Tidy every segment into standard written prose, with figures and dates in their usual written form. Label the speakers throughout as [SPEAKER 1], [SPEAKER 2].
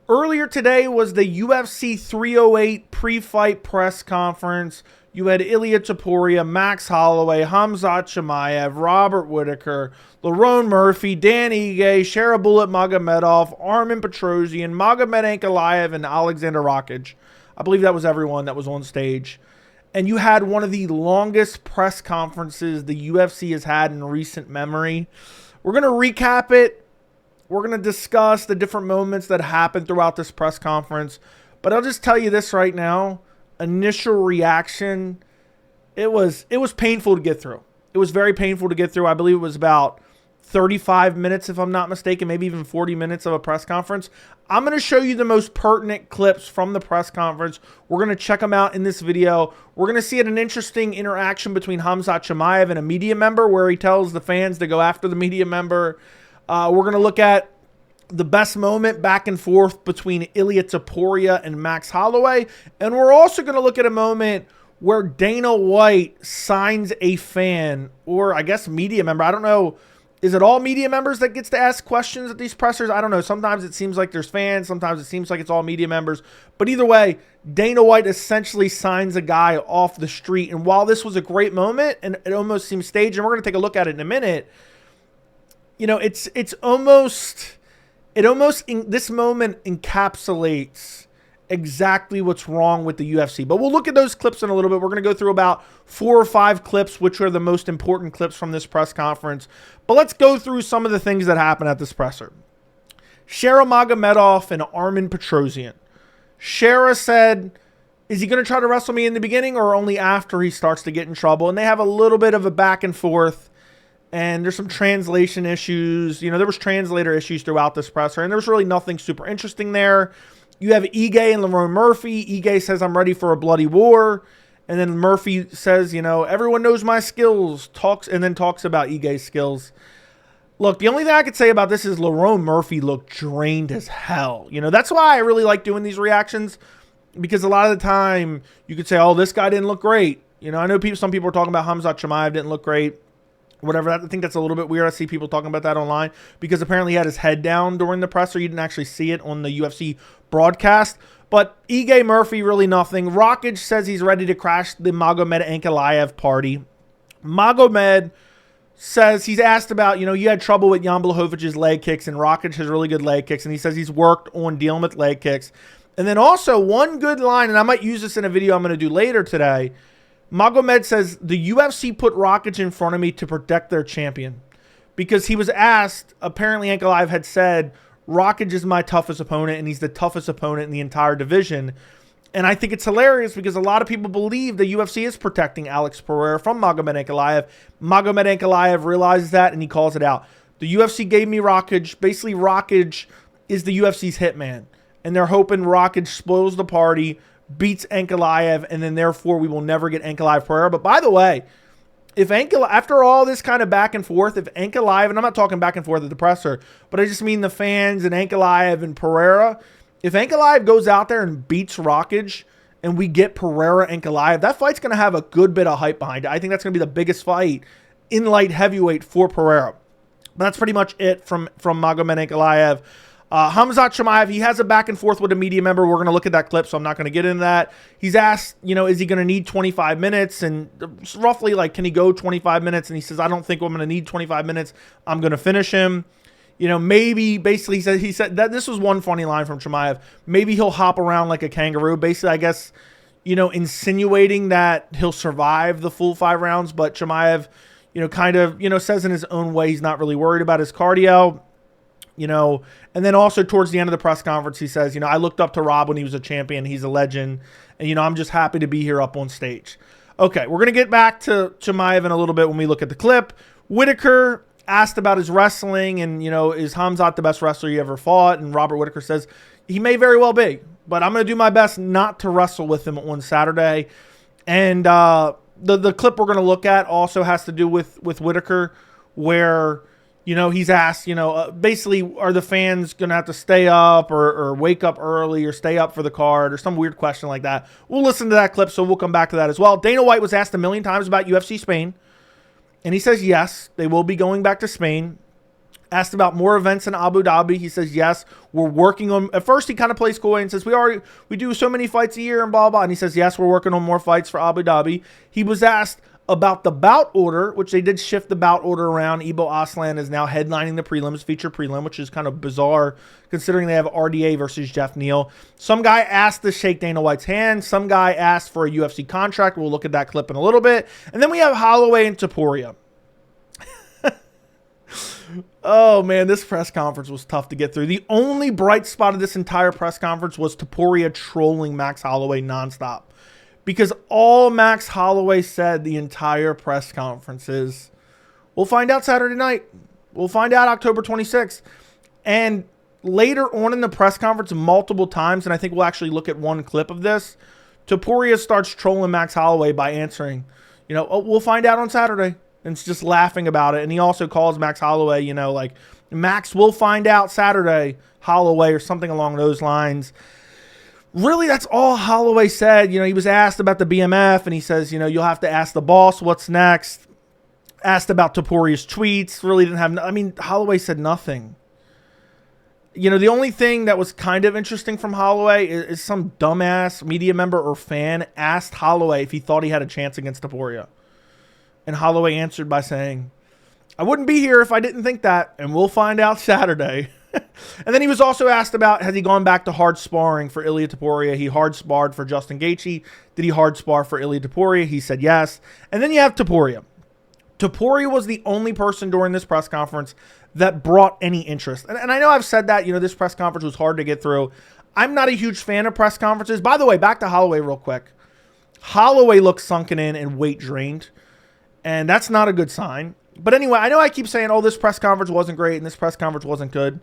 [SPEAKER 1] Earlier today was the UFC 308 pre-fight press conference. You had Ilia Topuria, Max Holloway, Khamzat Chimaev, Robert Whittaker, Lerone Murphy, Dan Ige, Sharabullet Magomedov, Armin Petrosyan, Magomed Ankalaev, and Alexander Rakic. I believe that was everyone that was on stage. And you had one of the longest press conferences the UFC has had in recent memory. We're going to recap it. We're going to discuss the different moments that happened throughout this press conference. But I'll just tell you this right now. Initial reaction, it was painful to get through. It was very painful to get through. I believe it was about 35 minutes, if I'm not mistaken, maybe even 40 minutes of a press conference. I'm going to show you the most pertinent clips from the press conference. We're going to check them out in this video. We're going to see an interesting interaction between Khamzat Chimaev and a media member where he tells the fans to go after the media member. We're going to look at the best moment back and forth between Ilia Topuria and Max Holloway. And we're also going to look at a moment where Dana White signs a fan, or I guess media member. I don't know. Is it all media members that gets to ask questions at these pressers? I don't know. Sometimes it seems like there's fans. Sometimes it seems like it's all media members. But either way, Dana White essentially signs a guy off the street. And while this was a great moment, and it almost seems staged, and we're going to take a look at it in a minute, you know, this moment encapsulates exactly what's wrong with the UFC. But we'll look at those clips in a little bit. We're going to go through about 4 or 5 clips, which are the most important clips from this press conference. But let's go through some of the things that happened at this presser. Shara Magomedov and Armin Petrosyan. Shara said, is he going to try to wrestle me in the beginning or only after he starts to get in trouble? And they have a little bit of a back and forth. And there's some translation issues. You know, there was translator issues throughout this presser, and there's really nothing super interesting there. You have Ige and Lerone Murphy. Ige says, I'm ready for a bloody war. And then Murphy says, you know, everyone knows my skills. Talks about Ige's skills. Look, the only thing I could say about this is Lerone Murphy looked drained as hell. You know, that's why I really like doing these reactions, because a lot of the time you could say, oh, this guy didn't look great. You know, I know some people are talking about Khamzat Chimaev didn't look great. Whatever. I think that's a little bit weird. I see people talking about that online because apparently he had his head down during the presser. You didn't actually see it on the UFC broadcast. But Ige Murphy, really nothing. Rakic says he's ready to crash the Magomed Ankalaev party. Magomed says he's asked about, you know, you had trouble with Jan Blachowicz leg kicks, and Rakic has really good leg kicks, and he says he's worked on dealing with leg kicks. And then also one good line, and I might use this in a video I'm going to do later today. Magomed says, the UFC put Rakic in front of me to protect their champion. Because he was asked, apparently Ankalaev had said, Rakic is my toughest opponent, and he's the toughest opponent in the entire division. And I think it's hilarious because a lot of people believe the UFC is protecting Alex Pereira from Magomed Ankalaev. Magomed Ankalaev realizes that, and he calls it out. The UFC gave me Rakic. Basically, Rakic is the UFC's hitman. And they're hoping Rakic spoils the party, beats Ankalaev, and then therefore we will never get Ankalaev Pereira. But by the way, if after all this kind of back and forth, if Ankalaev, and I'm not talking back and forth at the presser, but I just mean the fans and Ankalaev and Pereira, if Ankalaev goes out there and beats Rakic and we get Pereira Ankalaev, that fight's going to have a good bit of hype behind it. I think that's going to be the biggest fight in light heavyweight for Pereira. But that's pretty much it from Magomed Ankalaev. Khamzat Chimaev, he has a back and forth with a media member. We're going to look at that clip, so I'm not going to get into that. He's asked, you know, is he going to need 25 minutes? And roughly, like, can he go 25 minutes? And he says, I don't think I'm going to need 25 minutes. I'm going to finish him. You know, maybe, basically, he said that this was one funny line from Chimaev. Maybe he'll hop around like a kangaroo. Basically, I guess, you know, insinuating that he'll survive the full 5 rounds. But Chimaev, you know, kind of, you know, says in his own way he's not really worried about his cardio. You know, and then also towards the end of the press conference, he says, you know, I looked up to Rob when he was a champion. He's a legend. And, you know, I'm just happy to be here up on stage. Okay, we're going to get back to Chimaev in a little bit when we look at the clip. Whittaker asked about his wrestling and, you know, is Khamzat the best wrestler you ever fought? And Robert Whittaker says he may very well be, but I'm going to do my best not to wrestle with him on Saturday. And the clip we're going to look at also has to do with Whittaker, where, you know, he's asked, you know, basically, are the fans going to have to stay up or wake up early or stay up for the card or some weird question like that. We'll listen to that clip, so we'll come back to that as well. Dana White was asked a million times about UFC Spain, and he says yes, they will be going back to Spain. Asked about more events in Abu Dhabi. He says, yes, we're working on, at first he kind of plays coy and says, we do so many fights a year and blah, blah. And he says, yes, we're working on more fights for Abu Dhabi. He was asked about the bout order, which they did shift the bout order around. Ibo Aslan is now headlining the prelims, feature prelim, which is kind of bizarre considering they have RDA versus Jeff Neal. Some guy asked to shake Dana White's hand. Some guy asked for a UFC contract. We'll look at that clip in a little bit. And then we have Holloway and Topuria. Oh, man, this press conference was tough to get through. The only bright spot of this entire press conference was Topuria trolling Max Holloway nonstop. Because all Max Holloway said the entire press conference is, we'll find out Saturday night. We'll find out October 26th. And later on in the press conference, multiple times, and I think we'll actually look at one clip of this, Topuria starts trolling Max Holloway by answering, oh, we'll find out on Saturday. And it's just laughing about it. And he also calls Max Holloway, like, Max will find out Saturday, Holloway, or something along those lines. Really, that's all Holloway said. He was asked about the BMF, and he says, you'll have to ask the boss what's next. Asked about Topuria's tweets. Really didn't have, Holloway said nothing. The only thing that was kind of interesting from Holloway is some dumbass media member or fan asked Holloway if he thought he had a chance against Topuria. And Holloway answered by saying, I wouldn't be here if I didn't think that, and we'll find out Saturday. And then he was also asked about, has he gone back to hard sparring for Ilia Topuria? He hard sparred for Justin Gaethje. Did he hard spar for Ilia Topuria? He said yes. And then you have Topuria. Topuria was the only person during this press conference that brought any interest. And I know I've said that, this press conference was hard to get through. I'm not a huge fan of press conferences. By the way, back to Holloway real quick. Holloway looks sunken in and weight drained. And that's not a good sign. But anyway, I know I keep saying, this press conference wasn't great and this press conference wasn't good.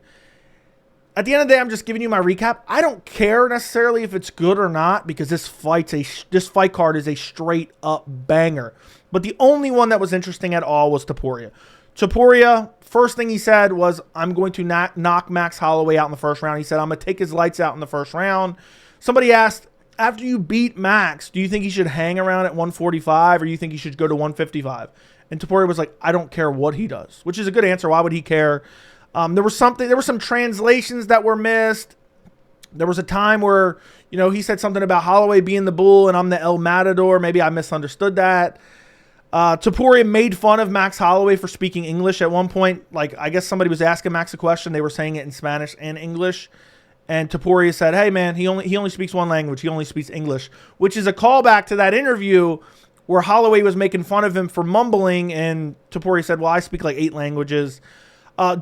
[SPEAKER 1] At the end of the day, I'm just giving you my recap. I don't care necessarily if it's good or not because this fight card is a straight up banger. But the only one that was interesting at all was Topuria. Topuria, first thing he said was, I'm going to knock Max Holloway out in the first round. He said, I'm going to take his lights out in the first round. Somebody asked, after you beat Max, do you think he should hang around at 145 or do you think he should go to 155? And Topuria was like, I don't care what he does, which is a good answer. Why would he care? There were some translations that were missed. There was a time where, he said something about Holloway being the bull and I'm the El Matador. Maybe I misunderstood that. Topuria made fun of Max Holloway for speaking English at one point. Like, I guess somebody was asking Max a question. They were saying it in Spanish and English. And Topuria said, hey, man, he only speaks one language. He only speaks English, which is a callback to that interview where Holloway was making fun of him for mumbling. And Topuria said, well, I speak like 8 languages.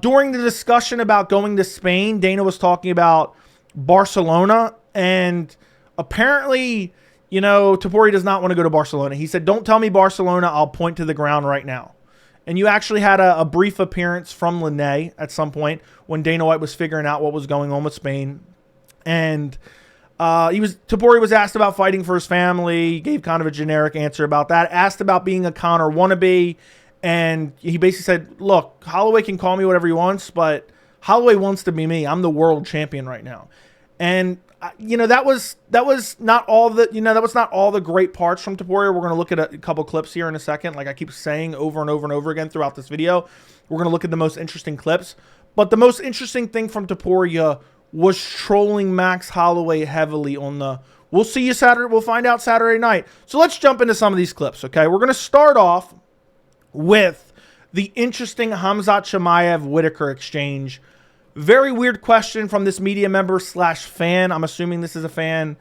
[SPEAKER 1] During the discussion about going to Spain, Dana was talking about Barcelona. And apparently, Topuria does not want to go to Barcelona. He said, don't tell me Barcelona. I'll point to the ground right now. And you actually had a brief appearance from Linnae at some point when Dana White was figuring out what was going on with Spain. And Topuria was asked about fighting for his family. He gave kind of a generic answer about that. Asked about being a Conor wannabe. And he basically said, look, Holloway can call me whatever he wants, but Holloway wants to be me. I'm the world champion right now. And that was not all the great parts from Topuria. We're going to look at a couple clips here in a second. Like I keep saying over and over and over again throughout this video, we're going to look at the most interesting clips. But the most interesting thing from Topuria was trolling Max Holloway heavily on the, we'll see you Saturday. We'll find out Saturday night. So let's jump into some of these clips. Okay. We're going to start off with the interesting Khamzat Chimaev Whittaker exchange. Very weird question from this media member / fan. I'm assuming this is a fan.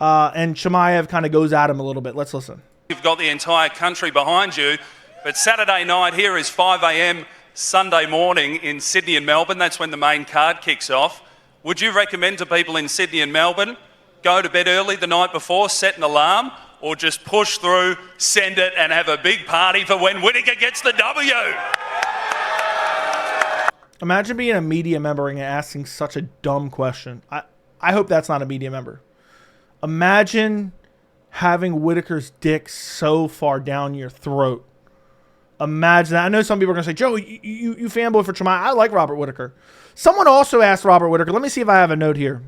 [SPEAKER 1] And Chimaev kind of goes at him a little bit. Let's listen.
[SPEAKER 2] You've got the entire country behind you. But Saturday night here is 5 a.m. Sunday morning in Sydney and Melbourne. That's when the main card kicks off. Would you recommend to people in Sydney and Melbourne, go to bed early the night before, set an alarm, or just push through, send it, and have a big party for when Whittaker gets the W?
[SPEAKER 1] Imagine being a media member and asking such a dumb question. I hope that's not a media member. Imagine having Whittaker's dick so far down your throat. Imagine that. I know some people are going to say, Joe, you fanboy for Chimaev. I like Robert Whittaker. Someone also asked Robert Whittaker. Let me see if I have a note here.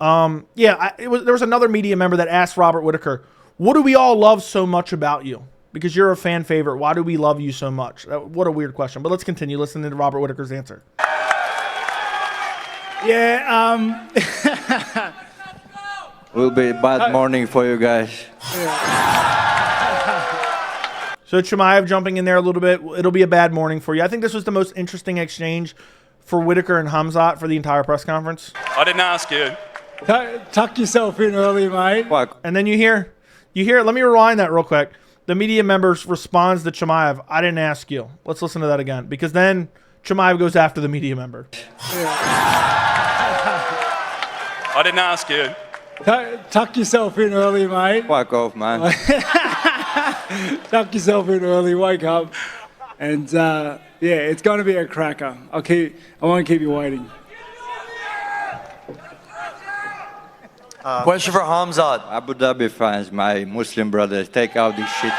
[SPEAKER 1] There was another media member that asked Robert Whittaker, what do we all love so much about you? Because you're a fan favorite. Why do we love you so much? What a weird question. But let's continue listening to Robert Whittaker's answer.
[SPEAKER 3] Yeah,
[SPEAKER 4] Will be a bad morning for you guys.
[SPEAKER 1] So Chimaev jumping in there a little bit. It'll be a bad morning for you. I think this was the most interesting exchange for Whittaker and Khamzat for the entire press conference.
[SPEAKER 2] I didn't ask you.
[SPEAKER 3] tuck yourself in early, mate.
[SPEAKER 4] Fuck.
[SPEAKER 1] And then you hear, let me rewind that real quick. The media members responds to Chimaev, I didn't ask you. Let's listen to that again. Because then Chimaev goes after the media member.
[SPEAKER 2] I didn't ask you.
[SPEAKER 3] Tuck yourself in early, mate.
[SPEAKER 4] Fuck off, man.
[SPEAKER 3] Tuck yourself in early, wake up. And yeah, it's going to be a cracker. I won't keep you waiting.
[SPEAKER 5] Question for Khamzat.
[SPEAKER 4] Abu Dhabi fans, my Muslim brothers, take out this shit.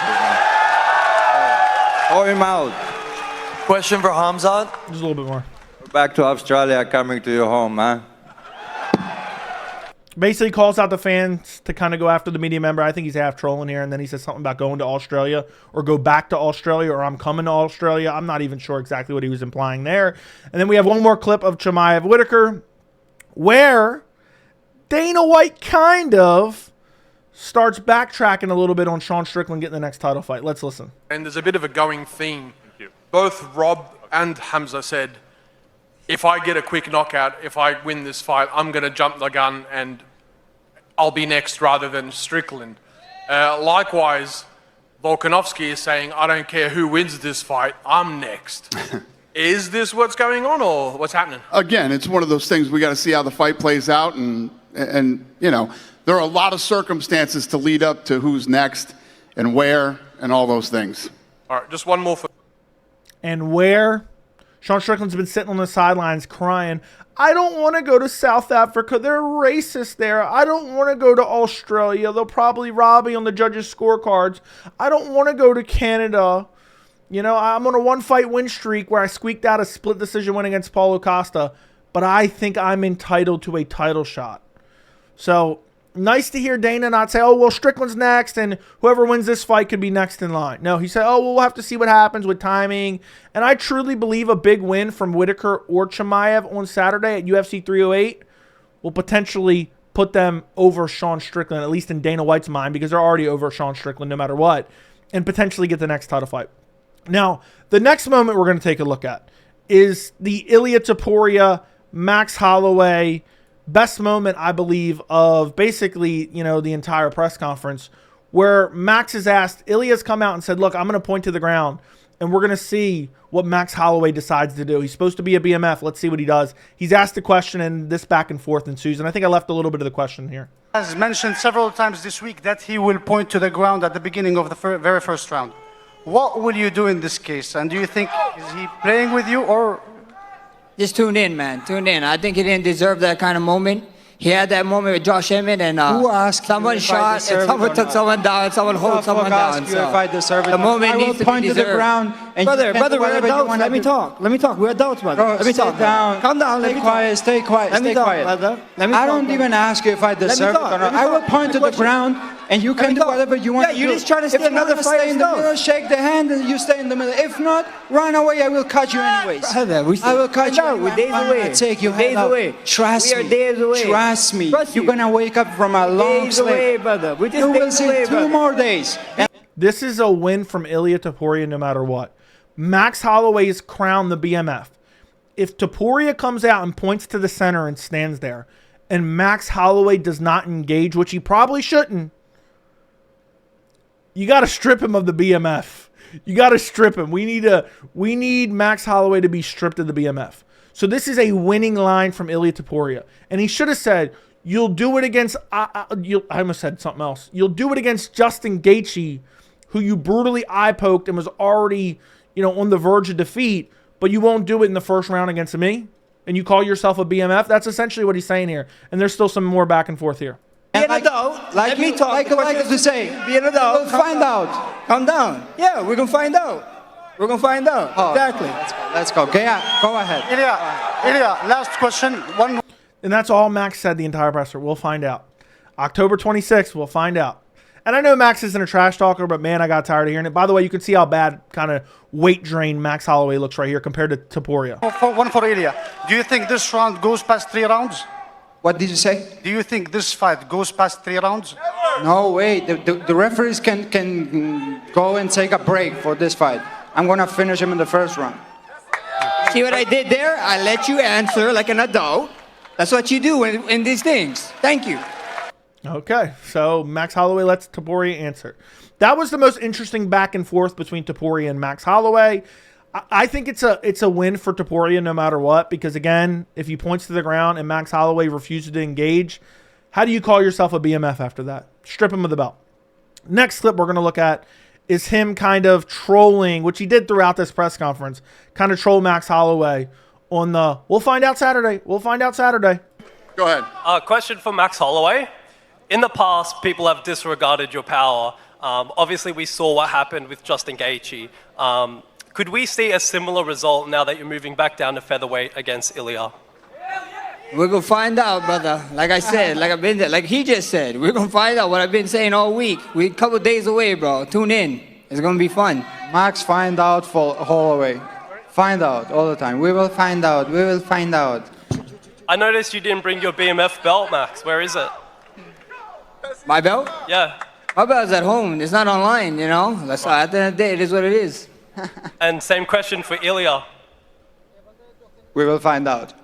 [SPEAKER 4] Throw him out.
[SPEAKER 5] Question for Khamzat.
[SPEAKER 1] Just a little bit more.
[SPEAKER 4] Back to Australia, coming to your home, man.
[SPEAKER 1] Basically calls out the fans to kind of go after the media member. I think he's half trolling here. And then he says something about going to Australia or go back to Australia or I'm coming to Australia. I'm not even sure exactly what he was implying there. And then we have one more clip of Chimaev Whittaker where Dana White kind of starts backtracking a little bit on Sean Strickland getting the next title fight. Let's listen.
[SPEAKER 6] And there's a bit of a going theme. Both Rob and Hamza said, if I get a quick knockout, if I win this fight, I'm going to jump the gun and I'll be next rather than Strickland. Likewise, Volkanovski is saying, I don't care who wins this fight, I'm next. Is this what's going on or what's happening?
[SPEAKER 7] Again, it's one of those things we got to see how the fight plays out, and you know, there are a lot of circumstances to lead up to who's next and where and all those things.
[SPEAKER 6] All right, just one more for...
[SPEAKER 1] And where Sean Strickland's been sitting on the sidelines crying, I don't want to go to South Africa. They're racist there. I don't want to go to Australia. They'll probably rob me on the judges' scorecards. I don't want to go to Canada. You know, I'm on a one-fight win streak where I squeaked out a split decision win against Paulo Costa, but I think I'm entitled to a title shot. So, nice to hear Dana not say, oh, well, Strickland's next, and whoever wins this fight could be next in line. No, he said, oh, well, we'll have to see what happens with timing. And I truly believe a big win from Whittaker or Chimaev on Saturday at UFC 308 will potentially put them over Sean Strickland, at least in Dana White's mind, because they're already over Sean Strickland no matter what, and potentially get the next title fight. Now, the next moment we're going to take a look at is the Ilia Topuria, Max Holloway, best moment, I believe, of basically, you know, the entire press conference, where Max is asked, Ilia's come out and said, look, I'm going to point to the ground, and we're going to see what Max Holloway decides to do. He's supposed to be a BMF. Let's see what he does. He's asked a question, and this back and forth ensues, and I think I left a little bit of the question here.
[SPEAKER 8] Has mentioned several times this week that he will point to the ground at the beginning of the very first round. What will you do in this case? And do you think, is he playing with you or...
[SPEAKER 9] Just tune in, man. Tune in. I think he didn't deserve that kind of moment. He had that moment with Josh Emmett, and someone shot, and someone took someone down, and someone hold someone down.
[SPEAKER 10] So if I deserve it,
[SPEAKER 9] the moment
[SPEAKER 10] I will
[SPEAKER 9] needs to
[SPEAKER 10] point
[SPEAKER 9] be
[SPEAKER 10] to the
[SPEAKER 9] deserved.
[SPEAKER 10] ground. And
[SPEAKER 9] Brother, we're adults. Let me talk. Let me talk. We're adults, brother.
[SPEAKER 10] Bro,
[SPEAKER 9] let me talk.
[SPEAKER 10] Down.
[SPEAKER 9] Calm down.
[SPEAKER 10] Stay quiet. Stay quiet.
[SPEAKER 9] Let me
[SPEAKER 10] Stay
[SPEAKER 9] talk,
[SPEAKER 10] quiet.
[SPEAKER 9] brother. Let me
[SPEAKER 10] I
[SPEAKER 9] talk,
[SPEAKER 10] don't
[SPEAKER 9] brother.
[SPEAKER 10] even ask you if I deserve it or not. I will point to the ground, and you can do whatever you want to do.
[SPEAKER 9] Yeah, you're just trying to stay another
[SPEAKER 10] If you want to stay in the
[SPEAKER 9] fighter's
[SPEAKER 10] middle,
[SPEAKER 9] nose.
[SPEAKER 10] shake the hand, and you stay in the middle. If not, run away. I will cut you anyways. I will cut you.
[SPEAKER 9] We're days away.
[SPEAKER 10] I'll take you
[SPEAKER 9] We're days
[SPEAKER 10] hell out.
[SPEAKER 9] away.
[SPEAKER 10] Trust
[SPEAKER 9] We are
[SPEAKER 10] me.
[SPEAKER 9] days away.
[SPEAKER 10] Trust me.
[SPEAKER 9] Trust
[SPEAKER 10] You're
[SPEAKER 9] you.
[SPEAKER 10] gonna wake up from a long
[SPEAKER 9] Days away,
[SPEAKER 10] sleep.
[SPEAKER 9] brother. We're just
[SPEAKER 10] You will
[SPEAKER 9] days
[SPEAKER 10] see
[SPEAKER 9] away,
[SPEAKER 10] 2
[SPEAKER 9] brother.
[SPEAKER 10] more days.
[SPEAKER 1] This is a win from Ilia Topuria no matter what. Max Holloway is crowned the BMF. If Topuria comes out and points to the center and stands there, and Max Holloway does not engage, which he probably shouldn't, you got to strip him of the BMF. You got to strip him. We need Max Holloway to be stripped of the BMF. So this is a winning line from Ilia Topuria. And he should have said, you'll do it against, I almost said something else. You'll do it against Justin Gaethje, who you brutally eye-poked and was already, you know, on the verge of defeat, but you won't do it in the first round against me? And you call yourself a BMF? That's essentially what he's saying here. And there's still some more back and forth here.
[SPEAKER 9] Be an adult.
[SPEAKER 10] Like
[SPEAKER 9] Let me talk.
[SPEAKER 10] Like to say,
[SPEAKER 9] Be an adult.
[SPEAKER 10] we'll find out.
[SPEAKER 9] Calm down. Yeah, we're going to find out. We're going to find out.
[SPEAKER 10] Oh,
[SPEAKER 9] Exactly.
[SPEAKER 10] Let's go. Yeah, go ahead.
[SPEAKER 8] Ilia, last question. One
[SPEAKER 1] And that's all Max said the entire presser. We'll find out. October 26th, we'll find out. And I know Max isn't a trash talker, but man, I got tired of hearing it. By the way, you can see how bad kind of weight drain Max Holloway looks right here compared to Topuria.
[SPEAKER 8] One for Ilia. Do you think this round goes past 3 rounds?
[SPEAKER 10] What did you say?
[SPEAKER 8] Do you think this fight goes past 3 rounds?
[SPEAKER 10] No way. The referees can go and take a break for this fight. I'm going to finish him in the first round.
[SPEAKER 9] See what I did there? I let you answer like an adult. That's what you do in these things. Thank you.
[SPEAKER 1] Okay, so Max Holloway lets Topuria answer. That was the most interesting back and forth between Topuria and Max Holloway. I think it's a win for Topuria no matter what, because again, if he points to the ground and Max Holloway refuses to engage, how do you call yourself a BMF after that? Strip him of the belt. Next clip we're going to look at is him kind of trolling, which he did throughout this press conference, kind of troll Max Holloway on the, we'll find out Saturday. We'll find out Saturday.
[SPEAKER 7] Go ahead.
[SPEAKER 11] Question for Max Holloway. In the past, people have disregarded your power. Obviously, we saw what happened with Justin Gaethje. Could we see a similar result now that you're moving back down to featherweight against Ilia?
[SPEAKER 9] We're going to find out, brother. Like I said, like he just said, we're going to find out what I've been saying all week. We're a couple days away, bro. Tune in. It's going to be fun.
[SPEAKER 10] Max, find out for Holloway. Find out all the time. We will find out. We will find out.
[SPEAKER 11] I noticed you didn't bring your BMF belt, Max. Where is it?
[SPEAKER 9] My belt?
[SPEAKER 11] Yeah.
[SPEAKER 9] My belt's at home. It's not online, you know? That's at the end of the day, it is what it is.
[SPEAKER 11] And same question for Ilia.
[SPEAKER 10] We will find out.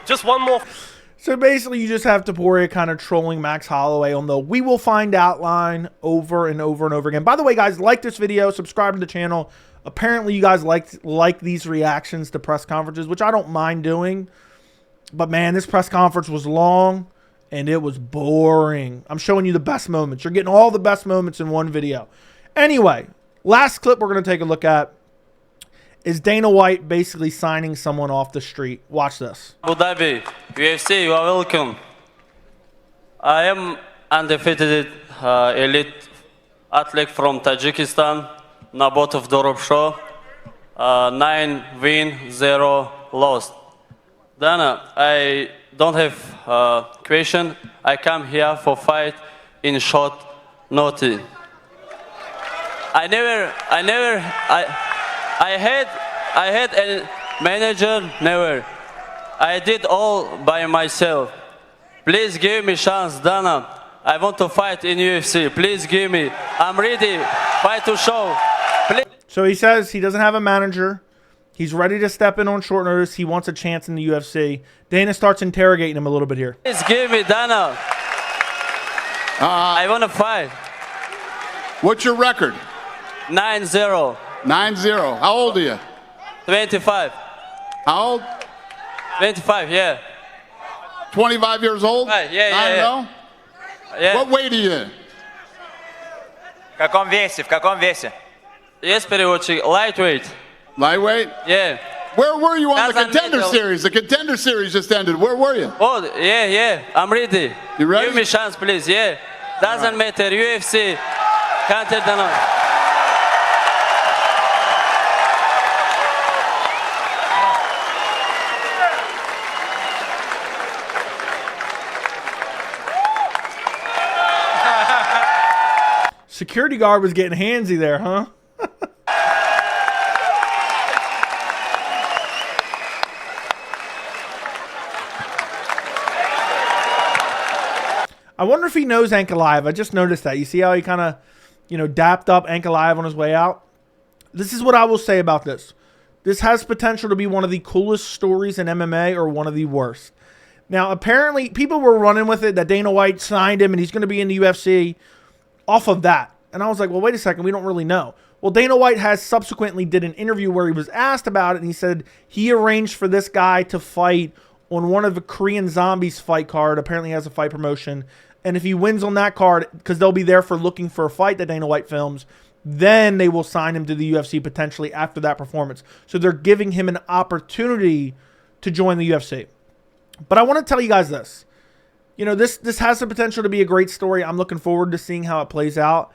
[SPEAKER 11] Just one more.
[SPEAKER 1] So basically, you just have Topuria kind of trolling Max Holloway on the "we will find out" line over and over and over again. By the way, guys, like this video, subscribe to the channel. Apparently, you guys like these reactions to press conferences, which I don't mind doing. But man, this press conference was long and it was boring. I'm showing you the best moments. You're getting all the best moments in one video. Anyway, last clip we're going to take a look at is Dana White basically signing someone off the street. Watch this.
[SPEAKER 12] Abu Dhabi, UFC, you are welcome. I am undefeated elite athlete from Tajikistan, Nabotov Dorobsho, 9 win, 0 lost. Dana, I don't have question. I come here for fight in short notice. I had a manager, never. I did all by myself. Please give me chance, Dana. I want to fight in UFC. Please give me. I'm ready. Fight to show. Please.
[SPEAKER 1] So he says he doesn't have a manager. He's ready to step in on short notice. He wants a chance in the UFC. Dana starts interrogating him a little bit here.
[SPEAKER 12] Please give me, Dana. I want to fight.
[SPEAKER 7] What's your record?
[SPEAKER 12] 9-0.
[SPEAKER 7] 9-0. How old are you?
[SPEAKER 12] 25.
[SPEAKER 7] How old?
[SPEAKER 12] 25, yeah.
[SPEAKER 7] 25 years old?
[SPEAKER 12] Right, yeah. Yeah.
[SPEAKER 7] What weight are you?
[SPEAKER 13] В каком весе?
[SPEAKER 12] Yes, переводчик. Lightweight.
[SPEAKER 7] Lightweight?
[SPEAKER 12] Yeah.
[SPEAKER 7] Where were you on the Contender Series? The Contender Series just ended. Where were you?
[SPEAKER 12] Oh, yeah. I'm ready.
[SPEAKER 7] You ready?
[SPEAKER 12] Give me chance, please. Yeah. Doesn't matter. UFC. Can't tell Dana.
[SPEAKER 1] Security guard was getting handsy there, huh? I wonder if he knows Ankalaev. I just noticed that. You see how he kind of, dapped up Ankalaev on his way out? This is what I will say about this. This has potential to be one of the coolest stories in MMA or one of the worst. Now, apparently, people were running with it that Dana White signed him and he's going to be in the UFC off of that. And I was like, well, wait a second. We don't really know. Well, Dana White has subsequently did an interview where he was asked about it, and he said he arranged for this guy to fight on one of the Korean Zombies fight card. Apparently he has a fight promotion. And if he wins on that card, because they'll be there for looking for a fight that Dana White films, then they will sign him to the UFC potentially after that performance. So they're giving him an opportunity to join the UFC. But I want to tell you guys this. This has the potential to be a great story. I'm looking forward to seeing how it plays out.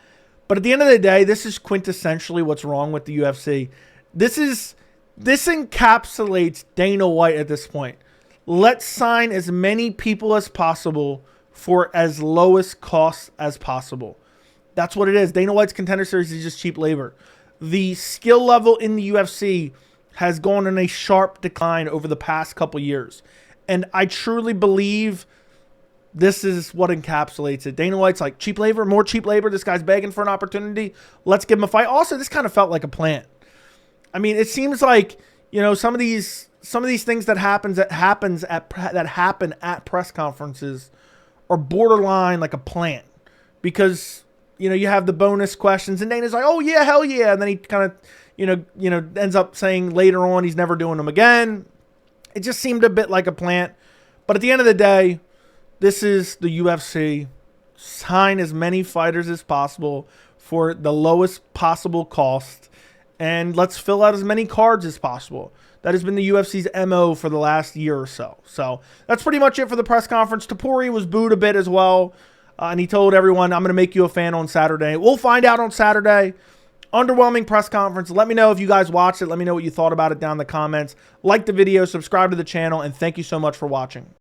[SPEAKER 1] But at the end of the day, this is quintessentially what's wrong with the UFC. This encapsulates Dana White at this point. Let's sign as many people as possible for as lowest cost as possible. That's what it is. Dana White's Contender Series is just cheap labor. The skill level in the UFC has gone in a sharp decline over the past couple years. And I truly believe this is what encapsulates it. Dana White's like, cheap labor, more cheap labor. This guy's begging for an opportunity. Let's give him a fight. Also, this kind of felt like a plant. I mean, it seems like, you know, some of these things that happen at press conferences are borderline like a plant, because, you know, you have the bonus questions and Dana's like, oh yeah, hell yeah, and then he kind of, you know, ends up saying later on he's never doing them again. It just seemed a bit like a plant. But at the end of the day, this is the UFC. Sign as many fighters as possible for the lowest possible cost, and let's fill out as many cards as possible. That has been the UFC's MO for the last year or so. So that's pretty much it for the press conference. Topuria was booed a bit as well, and he told everyone, I'm going to make you a fan on Saturday. We'll find out on Saturday. Underwhelming press conference. Let me know if you guys watched it. Let me know what you thought about it down in the comments. Like the video, subscribe to the channel, and thank you so much for watching.